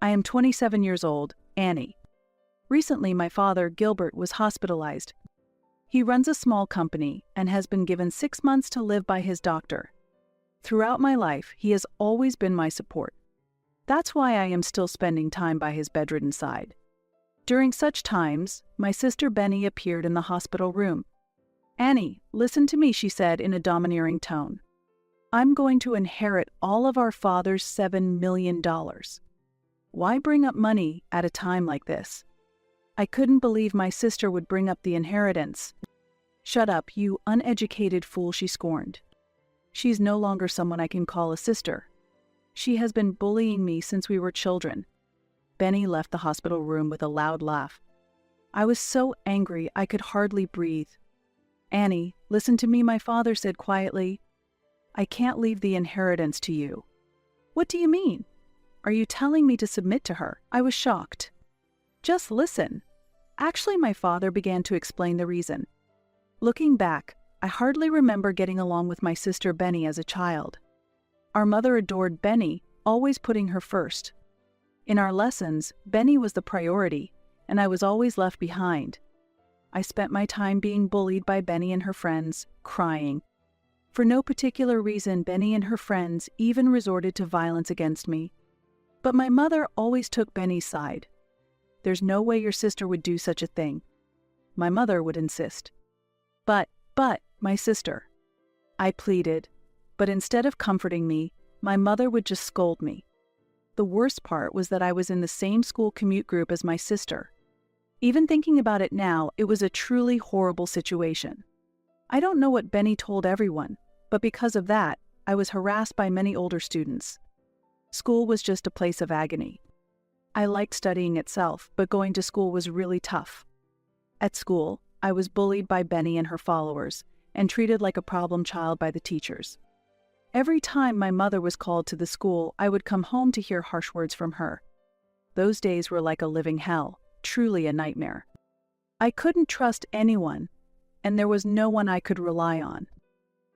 I am 27 years old, Annie. Recently, my father, Gilbert, was hospitalized. He runs a small company and has been given 6 months to live by his doctor. Throughout my life, he has always been my support. That's why I am still spending time by his bedridden side. During such times, my sister Benny appeared in the hospital room. "Annie, listen to me," she said in a domineering tone. "I'm going to inherit all of our father's $7 million. Why bring up money at a time like this?" I couldn't believe my sister would bring up the inheritance. "Shut up, you uneducated fool," she scorned. "She's no longer someone I can call a sister. She has been bullying me since we were children." Benny left the hospital room with a loud laugh. I was so angry I could hardly breathe. "Annie, listen to me," my father said quietly. "I can't leave the inheritance to you." "What do you mean? Are you telling me to submit to her?" I was shocked. "Just listen." Actually, my father began to explain the reason. Looking back, I hardly remember getting along with my sister Benny as a child. Our mother adored Benny, always putting her first. In our lessons, Benny was the priority, and I was always left behind. I spent my time being bullied by Benny and her friends, crying. For no particular reason, Benny and her friends even resorted to violence against me. But my mother always took Benny's side. "There's no way your sister would do such a thing," my mother would insist. But, my sister," I pleaded, but instead of comforting me, my mother would just scold me. The worst part was that I was in the same school commute group as my sister. Even thinking about it now, it was a truly horrible situation. I don't know what Benny told everyone, but because of that, I was harassed by many older students. School was just a place of agony. I liked studying itself, but going to school was really tough. At school, I was bullied by Benny and her followers, and treated like a problem child by the teachers. Every time my mother was called to the school, I would come home to hear harsh words from her. Those days were like a living hell, truly a nightmare. I couldn't trust anyone, and there was no one I could rely on.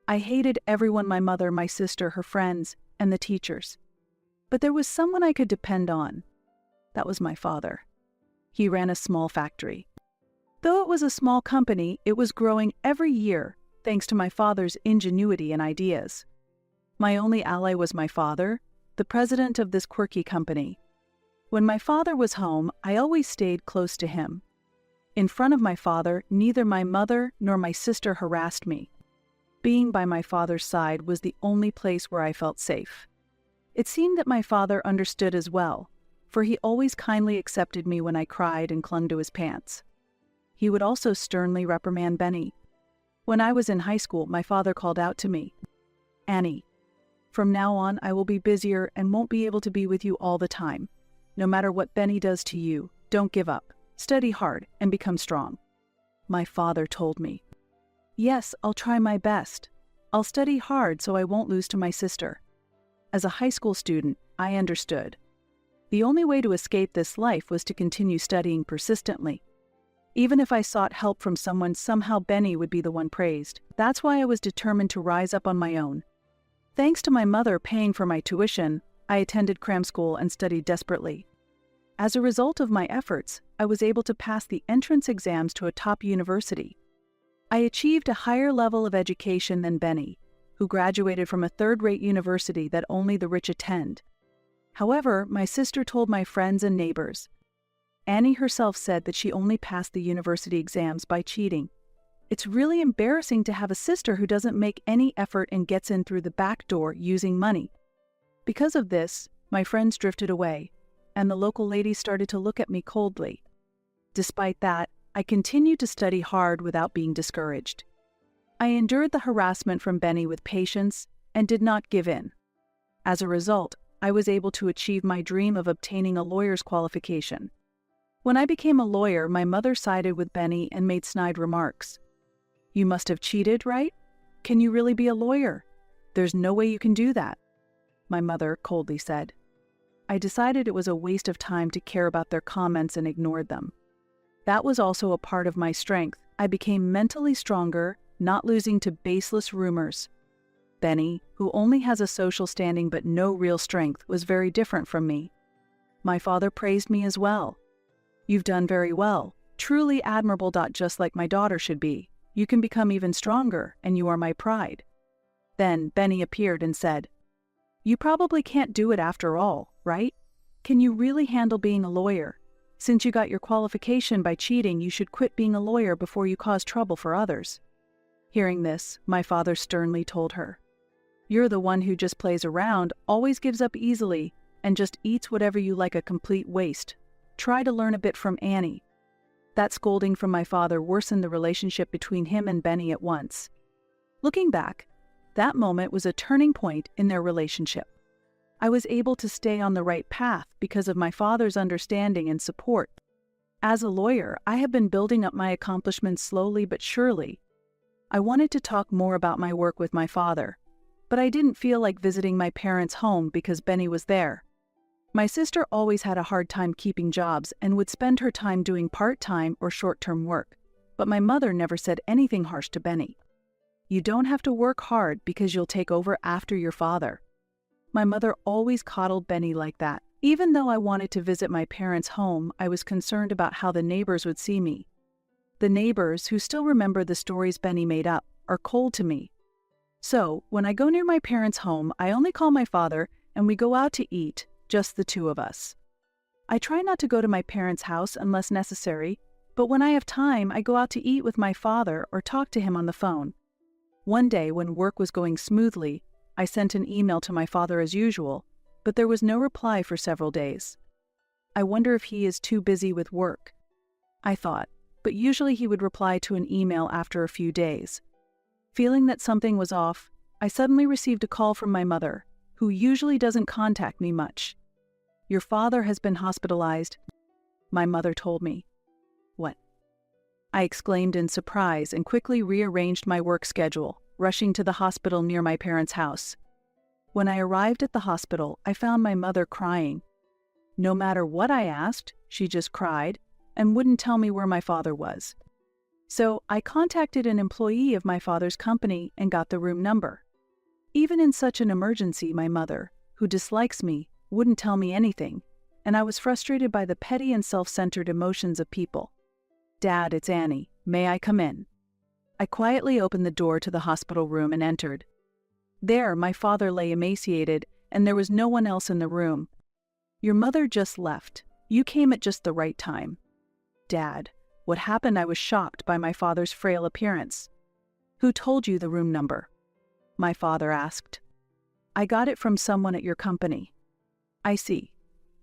I hated everyone: my mother, my sister, her friends, and the teachers. But there was someone I could depend on. That was my father. He ran a small factory. Though it was a small company, it was growing every year, thanks to my father's ingenuity and ideas. My only ally was my father, the president of this quirky company. When my father was home, I always stayed close to him. In front of my father, neither my mother nor my sister harassed me. Being by my father's side was the only place where I felt safe. It seemed that my father understood as well, for he always kindly accepted me when I cried and clung to his pants. He would also sternly reprimand Benny. When I was in high school, my father called out to me, "Annie, from now on I will be busier and won't be able to be with you all the time. No matter what Benny does to you, don't give up. Study hard and become strong." My father told me. "Yes, I'll try my best. I'll study hard so I won't lose to my sister." As a high school student, I understood. The only way to escape this life was to continue studying persistently. Even if I sought help from someone, somehow Benny would be the one praised. That's why I was determined to rise up on my own. Thanks to my mother paying for my tuition, I attended cram school and studied desperately. As a result of my efforts, I was able to pass the entrance exams to a top university. I achieved a higher level of education than Benny, who graduated from a third-rate university that only the rich attend. However, my sister told my friends and neighbors. Annie herself said that she only passed the university exams by cheating. It's really embarrassing to have a sister who doesn't make any effort and gets in through the back door using money. Because of this, my friends drifted away, and the local ladies started to look at me coldly. Despite that, I continued to study hard without being discouraged. I endured the harassment from Benny with patience and did not give in. As a result, I was able to achieve my dream of obtaining a lawyer's qualification. When I became a lawyer, my mother sided with Benny and made snide remarks. "You must have cheated, right? Can you really be a lawyer? There's no way you can do that," my mother coldly said. I decided it was a waste of time to care about their comments and ignored them. That was also a part of my strength. I became mentally stronger, not losing to baseless rumors. Benny, who only has a social standing but no real strength, was very different from me. My father praised me as well. You've done very well, truly admirable. Just like my daughter should be. You can become even stronger, and you are my pride. Then Benny appeared and said, You probably can't do it after all, right? Can you really handle being a lawyer? Since you got your qualification by cheating, you should quit being a lawyer before you cause trouble for others. Hearing this, my father sternly told her, You're the one who just plays around, always gives up easily, and just eats whatever you like, a complete waste. Try to learn a bit from Annie. That scolding from my father worsened the relationship between him and Benny at once. Looking back, that moment was a turning point in their relationship. I was able to stay on the right path because of my father's understanding and support. As a lawyer, I have been building up my accomplishments slowly but surely. I wanted to talk more about my work with my father, but I didn't feel like visiting my parents' home because Benny was there. My sister always had a hard time keeping jobs and would spend her time doing part-time or short-term work, but my mother never said anything harsh to Benny. You don't have to work hard because you'll take over after your father. My mother always coddled Benny like that. Even though I wanted to visit my parents' home, I was concerned about how the neighbors would see me. The neighbors, who still remember the stories Benny made up, are cold to me. So, when I go near my parents' home, I only call my father and we go out to eat, just the two of us. I try not to go to my parents' house unless necessary, but when I have time, I go out to eat with my father or talk to him on the phone. One day, when work was going smoothly, I sent an email to my father as usual, but there was no reply for several days. I wonder if he is too busy with work, I thought, but usually he would reply to an email after a few days. Feeling that something was off, I suddenly received a call from my mother, who usually doesn't contact me much. Your father has been hospitalized, my mother told me. What? I exclaimed in surprise and quickly rearranged my work schedule, rushing to the hospital near my parents' house. When I arrived at the hospital, I found my mother crying. No matter what I asked, she just cried and wouldn't tell me where my father was. So I contacted an employee of my father's company and got the room number. Even in such an emergency, my mother, who dislikes me, wouldn't tell me anything, and I was frustrated by the petty and self-centered emotions of people. Dad, it's Annie. May I come in? I quietly opened the door to the hospital room and entered. There, my father lay emaciated, and there was no one else in the room. Your mother just left. You came at just the right time. Dad, what happened? I was shocked by my father's frail appearance. Who told you the room number? My father asked. I got it from someone at your company. I see.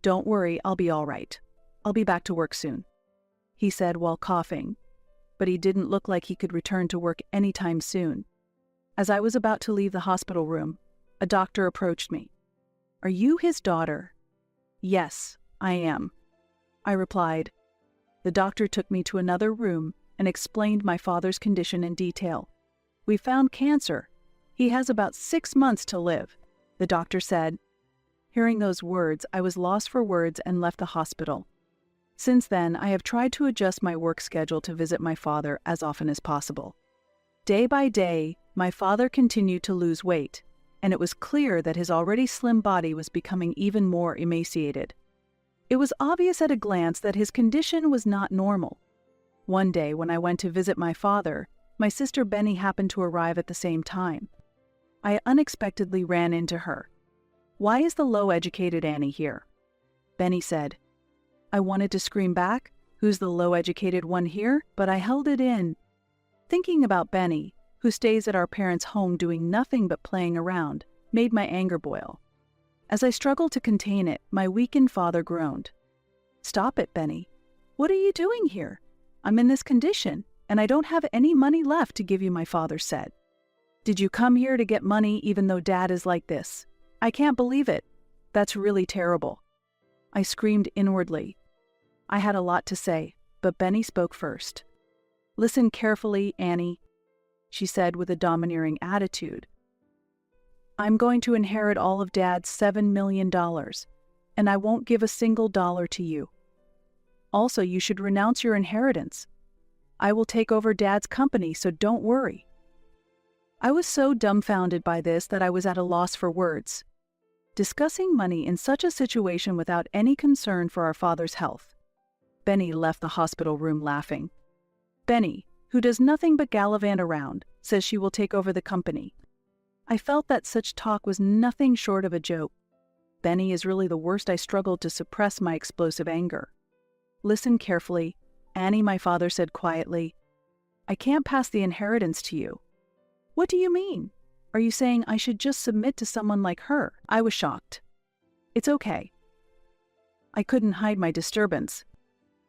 Don't worry, I'll be all right. I'll be back to work soon, he said while coughing, but he didn't look like he could return to work anytime soon. As I was about to leave the hospital room, a doctor approached me. Are you his daughter? Yes, I am, I replied. The doctor took me to another room and explained my father's condition in detail. We found cancer. He has about 6 months to live, the doctor said. Hearing those words, I was lost for words and left the hospital. Since then, I have tried to adjust my work schedule to visit my father as often as possible. Day by day, my father continued to lose weight, and it was clear that his already slim body was becoming even more emaciated. It was obvious at a glance that his condition was not normal. One day, when I went to visit my father, my sister Benny happened to arrive at the same time. I unexpectedly ran into her. Why is the low-educated Annie here? Benny said. I wanted to scream back, who's the low-educated one here? But I held it in. Thinking about Benny, who stays at our parents' home doing nothing but playing around, made my anger boil. As I struggled to contain it, my weakened father groaned. Stop it, Benny. What are you doing here? I'm in this condition, and I don't have any money left to give you, my father said. Did you come here to get money even though Dad is like this? I can't believe it. That's really terrible. I screamed inwardly. I had a lot to say, but Benny spoke first. Listen carefully, Annie, she said with a domineering attitude. I'm going to inherit all of Dad's $7 million, and I won't give a single dollar to you. Also, you should renounce your inheritance. I will take over Dad's company, so don't worry. I was so dumbfounded by this that I was at a loss for words. discussing money in such a situation without any concern for our father's health. Benny left the hospital room laughing. Benny, who does nothing but gallivant around, says she will take over the company. I felt that such talk was nothing short of a joke. Benny is really the worst. I struggled to suppress my explosive anger. Listen carefully, Annie, my father said quietly. I can't pass the inheritance to you. What do you mean? Are you saying I should just submit to someone like her? I was shocked. It's okay. I couldn't hide my disturbance.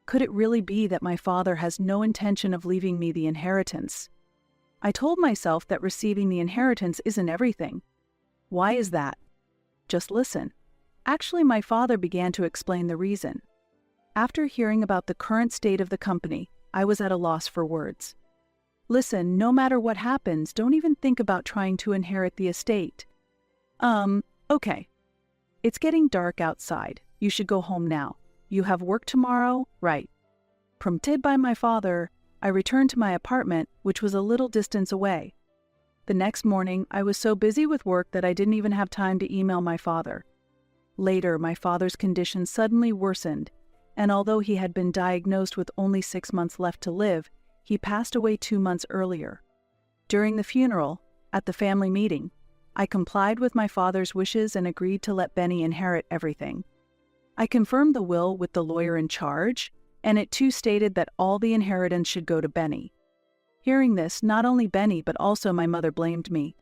Could it really be that my father has no intention of leaving me the inheritance? I told myself that receiving the inheritance isn't everything. Why is that? Just listen. Actually, my father began to explain the reason. After hearing about the current state of the company, I was at a loss for words. Listen, no matter what happens, don't even think about trying to inherit the estate. Okay. It's getting dark outside. You should go home now. You have work tomorrow, right? Prompted by my father, I returned to my apartment, which was a little distance away. The next morning, I was so busy with work that I didn't even have time to email my father. Later, my father's condition suddenly worsened, and although he had been diagnosed with only 6 months left to live, he passed away 2 months earlier. During the funeral, at the family meeting, I complied with my father's wishes and agreed to let Benny inherit everything. I confirmed the will with the lawyer in charge, and it too stated that all the inheritance should go to Benny. Hearing this, not only Benny but also my mother blamed me.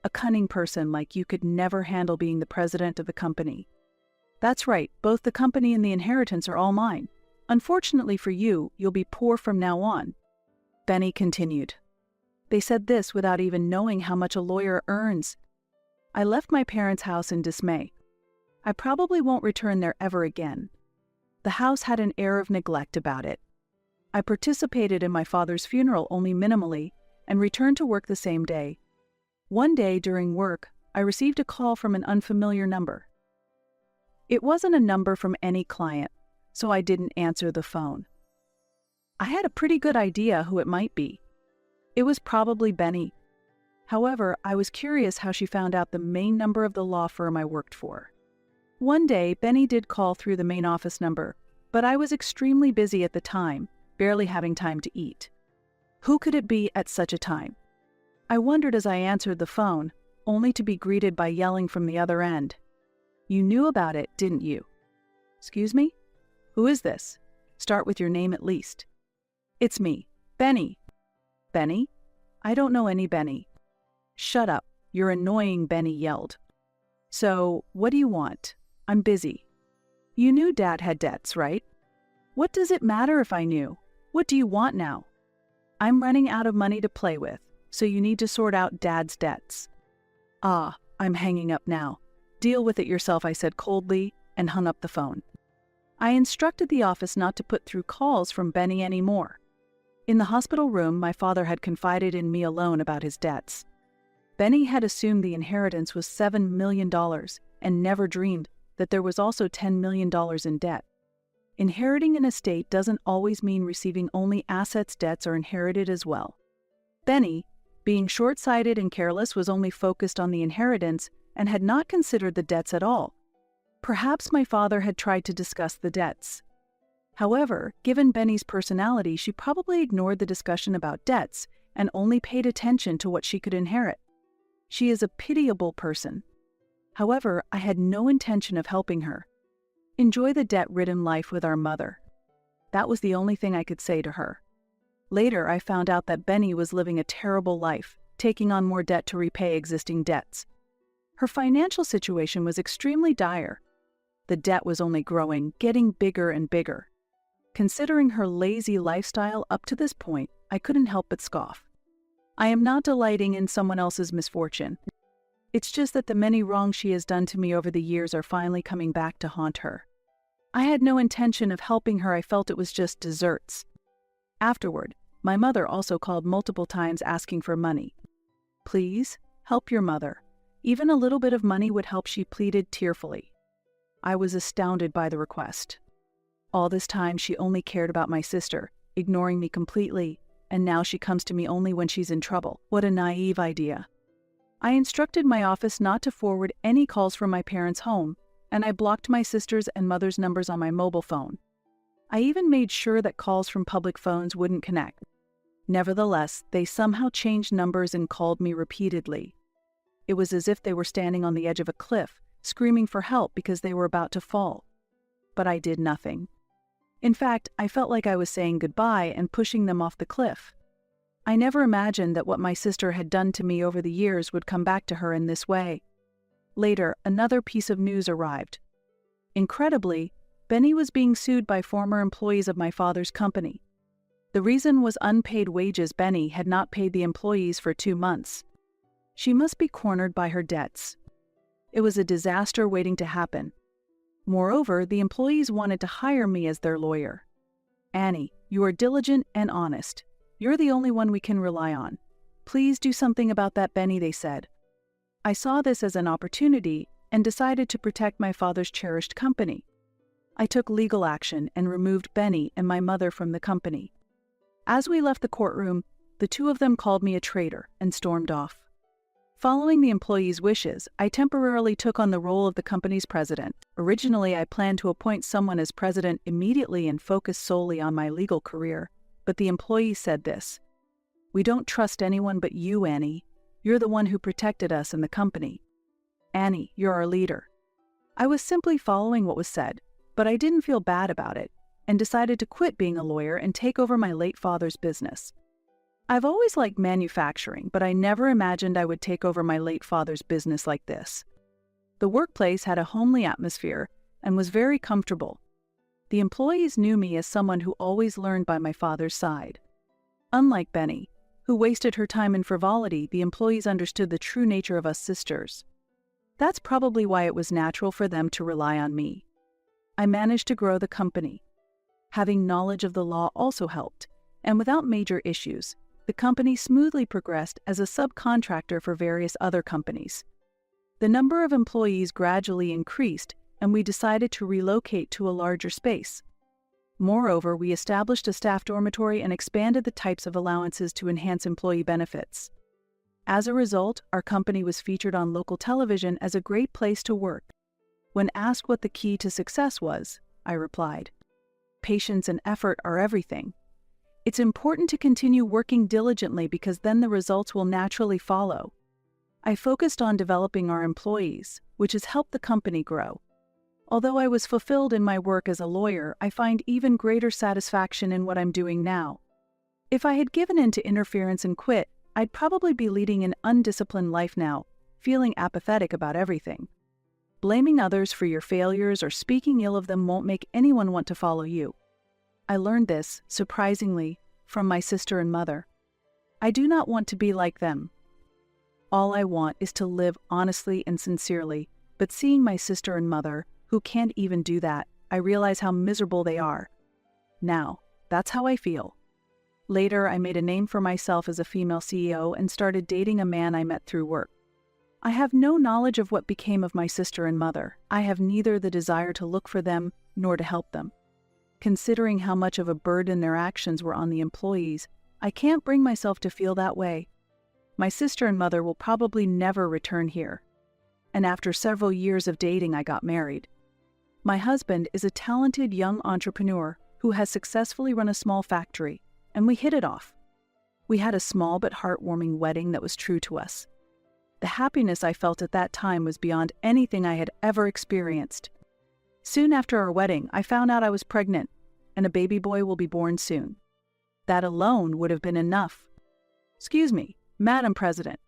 A cunning person like you could never handle being the president of the company. That's right, both the company and the inheritance are all mine. Unfortunately for you, you'll be poor from now on. Benny continued. They said this without even knowing how much a lawyer earns. I left my parents' house in dismay. I probably won't return there ever again. The house had an air of neglect about it. I participated in my father's funeral only minimally and returned to work the same day. One day during work, I received a call from an unfamiliar number. It wasn't a number from any client, so I didn't answer the phone. I had a pretty good idea who it might be. It was probably Benny. However, I was curious how she found out the main number of the law firm I worked for. One day, Benny did call through the main office number, but I was extremely busy at the time, barely having time to eat. Who could it be at such a time? I wondered as I answered the phone, only to be greeted by yelling from the other end. You knew about it, didn't you? Excuse me? Who is this? Start with your name at least. It's me, Benny. Benny? I don't know any Benny. Shut up, you're annoying, Benny yelled. So, what do you want? I'm busy. You knew Dad had debts, right? What does it matter if I knew? What do you want now? I'm running out of money to play with, so you need to sort out Dad's debts. Ah, I'm hanging up now. Deal with it yourself, I said coldly, and hung up the phone. I instructed the office not to put through calls from Benny anymore. In the hospital room, my father had confided in me alone about his debts. Benny had assumed the inheritance was $7 million and never dreamed that there was also $10 million in debt. Inheriting an estate doesn't always mean receiving only assets. Debts are inherited as well. Benny, being short-sighted and careless, was only focused on the inheritance and had not considered the debts at all. Perhaps my father had tried to discuss the debts. However, given Benny's personality, she probably ignored the discussion about debts and only paid attention to what she could inherit. She is a pitiable person. However, I had no intention of helping her. Enjoy the debt-ridden life with our mother. That was the only thing I could say to her. Later, I found out that Benny was living a terrible life, taking on more debt to repay existing debts. Her financial situation was extremely dire. The debt was only growing, getting bigger and bigger. Considering her lazy lifestyle up to this point, I couldn't help but scoff. I am not delighting in someone else's misfortune. It's just that the many wrongs she has done to me over the years are finally coming back to haunt her. I had no intention of helping her. I felt it was just desserts. Afterward, my mother also called multiple times asking for money. Please, help your mother. Even a little bit of money would help, she pleaded tearfully. I was astounded by the request. All this time she only cared about my sister, ignoring me completely, and now she comes to me only when she's in trouble. What a naive idea. I instructed my office not to forward any calls from my parents' home, and I blocked my sister's and mother's numbers on my mobile phone. I even made sure that calls from public phones wouldn't connect. Nevertheless, they somehow changed numbers and called me repeatedly. It was as if they were standing on the edge of a cliff, screaming for help because they were about to fall. But I did nothing. In fact, I felt like I was saying goodbye and pushing them off the cliff. I never imagined that what my sister had done to me over the years would come back to her in this way. Later, another piece of news arrived. Incredibly, Benny was being sued by former employees of my father's company. The reason was unpaid wages. Benny had not paid the employees for 2 months. She must be cornered by her debts. It was a disaster waiting to happen. Moreover, the employees wanted to hire me as their lawyer. "Annie, you are diligent and honest. You're the only one we can rely on. Please do something about that, Benny," they said. I saw this as an opportunity and decided to protect my father's cherished company. I took legal action and removed Benny and my mother from the company. As we left the courtroom, the two of them called me a traitor and stormed off. Following the employees' wishes, I temporarily took on the role of the company's president. Originally, I planned to appoint someone as president immediately and focus solely on my legal career, but the employees said this: "We don't trust anyone but you, Annie. You're the one who protected us and the company. Annie, you're our leader." I was simply following what was said, but I didn't feel bad about it, and decided to quit being a lawyer and take over my late father's business. I've always liked manufacturing, but I never imagined I would take over my late father's business like this. The workplace had a homely atmosphere and was very comfortable. The employees knew me as someone who always learned by my father's side. Unlike Benny, who wasted her time in frivolity, the employees understood the true nature of us sisters. That's probably why it was natural for them to rely on me. I managed to grow the company. Having knowledge of the law also helped, and without major issues, the company smoothly progressed as a subcontractor for various other companies. The number of employees gradually increased, and we decided to relocate to a larger space. Moreover, we established a staff dormitory and expanded the types of allowances to enhance employee benefits. As a result, our company was featured on local television as a great place to work. When asked what the key to success was, I replied, "Patience and effort are everything. It's important to continue working diligently because then the results will naturally follow." I focused on developing our employees, which has helped the company grow. Although I was fulfilled in my work as a lawyer, I find even greater satisfaction in what I'm doing now. If I had given in to interference and quit, I'd probably be leading an undisciplined life now, feeling apathetic about everything. Blaming others for your failures or speaking ill of them won't make anyone want to follow you. I learned this, surprisingly, from my sister and mother. I do not want to be like them. All I want is to live honestly and sincerely, but seeing my sister and mother, who can't even do that, I realize how miserable they are. Now, that's how I feel. Later, I made a name for myself as a female CEO and started dating a man I met through work. I have no knowledge of what became of my sister and mother. I have neither the desire to look for them nor to help them. Considering how much of a burden their actions were on the employees, I can't bring myself to feel that way. My sister and mother will probably never return here. And after several years of dating, I got married. My husband is a talented young entrepreneur who has successfully run a small factory, and we hit it off. We had a small but heartwarming wedding that was true to us. The happiness I felt at that time was beyond anything I had ever experienced. Soon after our wedding, I found out I was pregnant, and a baby boy will be born soon. That alone would have been enough. "Excuse me, Madam President."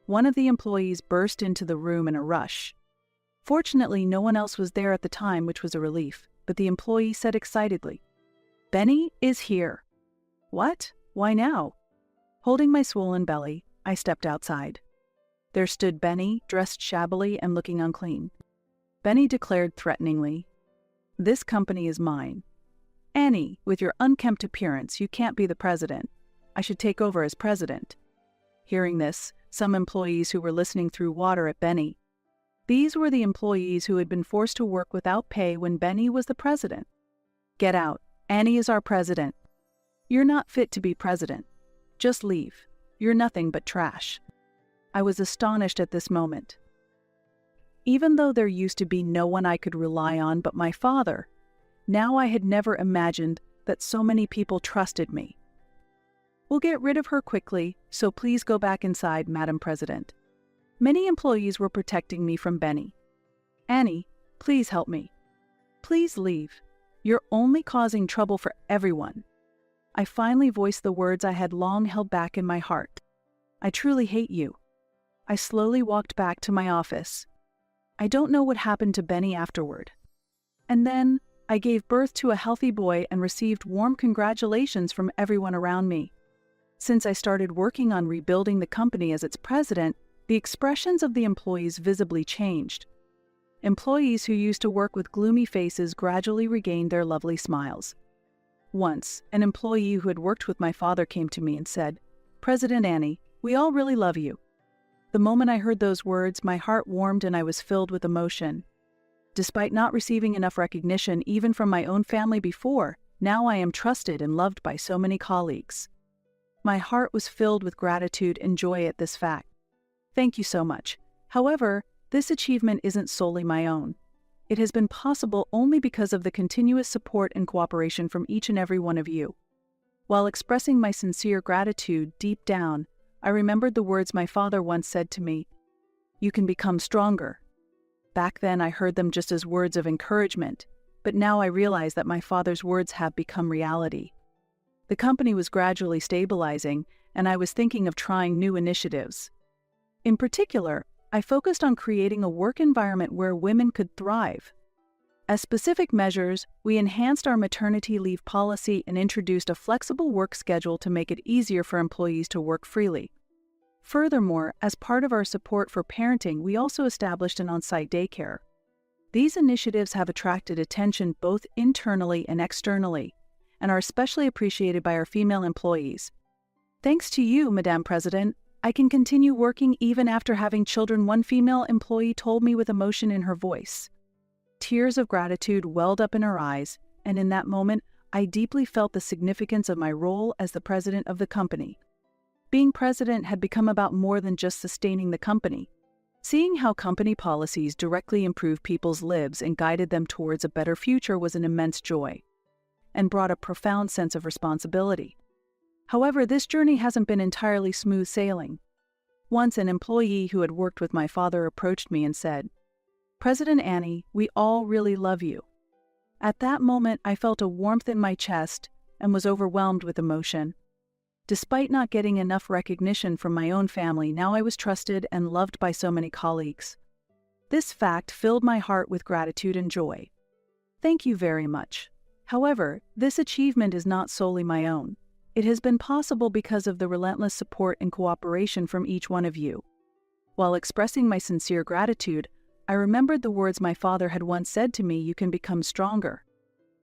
One of the employees burst into the room in a rush. Fortunately, no one else was there at the time, which was a relief, but the employee said excitedly, "Benny is here." "What? Why now?" Holding my swollen belly, I stepped outside. There stood Benny, dressed shabbily and looking unclean. Benny declared threateningly, "This company is mine. Annie, with your unkempt appearance, you can't be the president. I should take over as president." Hearing this, some employees who were listening threw water at Benny. These were the employees who had been forced to work without pay when Benny was the president. "Get out. Annie is our president. You're not fit to be president. Just leave. You're nothing but trash." I was astonished at this moment. Even though there used to be no one I could rely on but my father, now I had never imagined that so many people trusted me. We'll get rid of her quickly, so please go back inside, Madam President. Many employees were protecting me from Benny. Annie, please help me. Please leave. You're only causing trouble for everyone. I finally voiced the words I had long held back in my heart. I truly hate you. I slowly walked back to my office. I don't know what happened to Benny afterward. And then, I gave birth to a healthy boy and received warm congratulations from everyone around me. Since I started working on rebuilding the company as its president, the expressions of the employees visibly changed. Employees who used to work with gloomy faces gradually regained their lovely smiles. Once, an employee who had worked with my father came to me and said, "President Annie, we all really love you." The moment I heard those words, my heart warmed and I was filled with emotion. Despite not receiving enough recognition even from my own family before, now I am trusted and loved by so many colleagues. My heart was filled with gratitude and joy at this fact. Thank you so much. However, this achievement isn't solely my own. It has been possible only because of the continuous support and cooperation from each and every one of you. While expressing my sincere gratitude deep down, I remembered the words my father once said to me, "You can become stronger." Back then I heard them just as words of encouragement, but now I realize that my father's words have become reality. The company was gradually stabilizing, and I was thinking of trying new initiatives. In particular, I focused on creating a work environment where women could thrive. As specific measures, we enhanced our maternity leave policy and introduced a flexible work schedule to make it easier for employees to work freely. Furthermore, as part of our support for parenting, we also established an on-site daycare. These initiatives have attracted attention both internally and externally, and are especially appreciated by our female employees. Thanks to you, Madam President, I can continue working even after having children, one female employee told me with emotion in her voice. Tears of gratitude welled up in her eyes, and in that moment, I deeply felt the significance of my role as the president of the company. Being president had become about more than just sustaining the company. Seeing how company policies directly improved people's lives and guided them towards a better future was an immense joy, and brought a profound sense of responsibility. However, this journey hasn't been entirely smooth sailing. Once an employee who had worked with my father approached me and said, "President Annie, we all really love you." At that moment, I felt a warmth in my chest and was overwhelmed with emotion. Despite not getting enough recognition from my own family, now I was trusted and loved by so many colleagues. This fact filled my heart with gratitude and joy. Thank you very much. However, this achievement is not solely my own. It has been possible because of the relentless support and cooperation from each one of you. While expressing my sincere gratitude, I remembered the words my father had once said to me, "You can become stronger."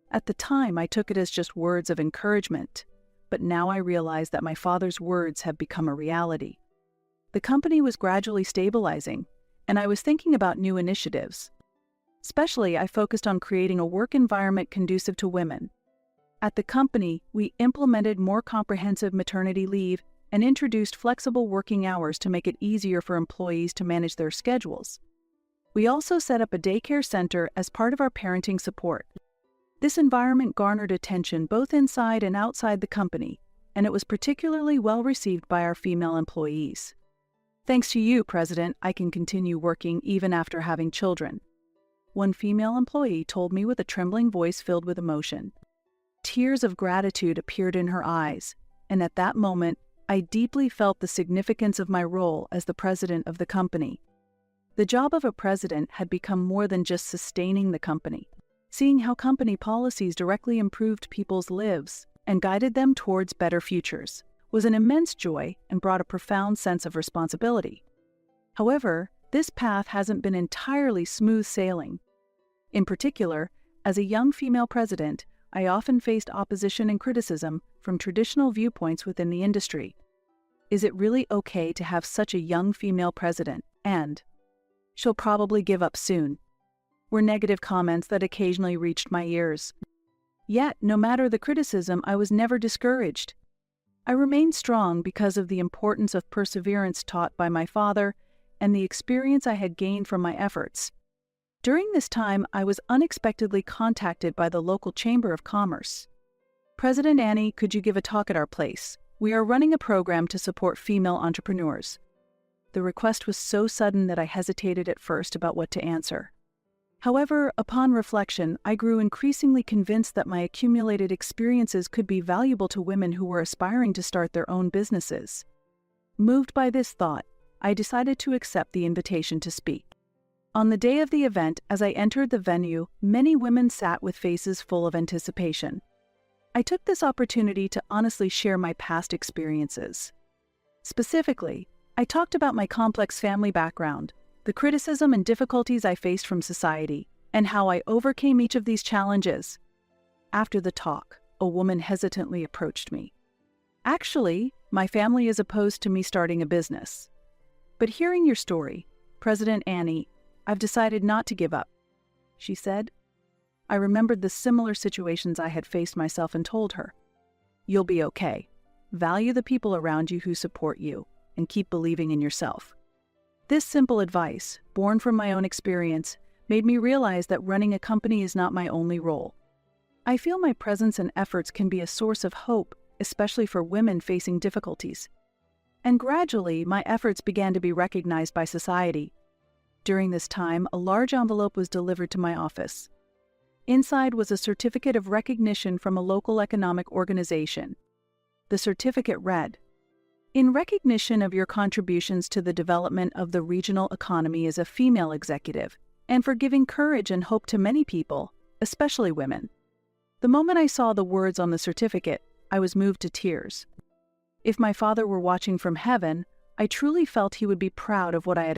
At the time, I took it as just words of encouragement, but now I realize that my father's words have become a reality. The company was gradually stabilizing, and I was thinking about new initiatives. Especially, I focused on creating a work environment conducive to women. At the company, we implemented more comprehensive maternity leave and introduced flexible working hours to make it easier for employees to manage their schedules. We also set up a daycare center as part of our parenting support. This environment garnered attention both inside and outside the company, and it was particularly well received by our female employees. Thanks to you, President, I can continue working even after having children. One female employee told me with a trembling voice filled with emotion. Tears of gratitude appeared in her eyes, and at that moment, I deeply felt the significance of my role as the president of the company. The job of a president had become more than just sustaining the company. Seeing how company policies directly improved people's lives and guided them towards better futures was an immense joy and brought a profound sense of responsibility. However, this path hasn't been entirely smooth sailing. In particular, as a young female president, I often faced opposition and criticism from traditional viewpoints within the industry. Is it really okay to have such a young female president? And she'll probably give up soon, were negative comments that occasionally reached my ears. Yet, no matter the criticism, I was never discouraged. I remained strong because of the importance of perseverance taught by my father and the experience I had gained from my efforts. During this time, I was unexpectedly contacted by the local Chamber of Commerce. "President Annie, could you give a talk at our place? We are running a program to support female entrepreneurs." The request was so sudden that I hesitated at first about what to answer. However, upon reflection, I grew increasingly convinced that my accumulated experiences could be valuable to women who were aspiring to start their own businesses. Moved by this thought, I decided to accept the invitation to speak. On the day of the event, as I entered the venue, many women sat with faces full of anticipation. I took this opportunity to honestly share my past experiences. Specifically, I talked about my complex family background, the criticism and difficulties I faced from society, and how I overcame each of these challenges. After the talk, a woman hesitantly approached me. "Actually, my family is opposed to me starting a business. But hearing your story, President Annie, I've decided not to give up," she said. I remembered the similar situations I had faced myself and told her, "You'll be okay. Value the people around you who support you, and keep believing in yourself." This simple advice, born from my own experience, made me realize that running a company is not my only role. I feel my presence and efforts can be a source of hope, especially for women facing difficulties. And gradually, my efforts began to be recognized by society. During this time, a large envelope was delivered to my office. Inside was a certificate of recognition from a local economic organization. The certificate read, "In recognition of your contributions to the development of the regional economy as a female executive, and for giving courage and hope to many people, especially women." The moment I saw the words on the certificate, I was moved to tears. If my father were watching from heaven, I truly felt he would be proud of what I had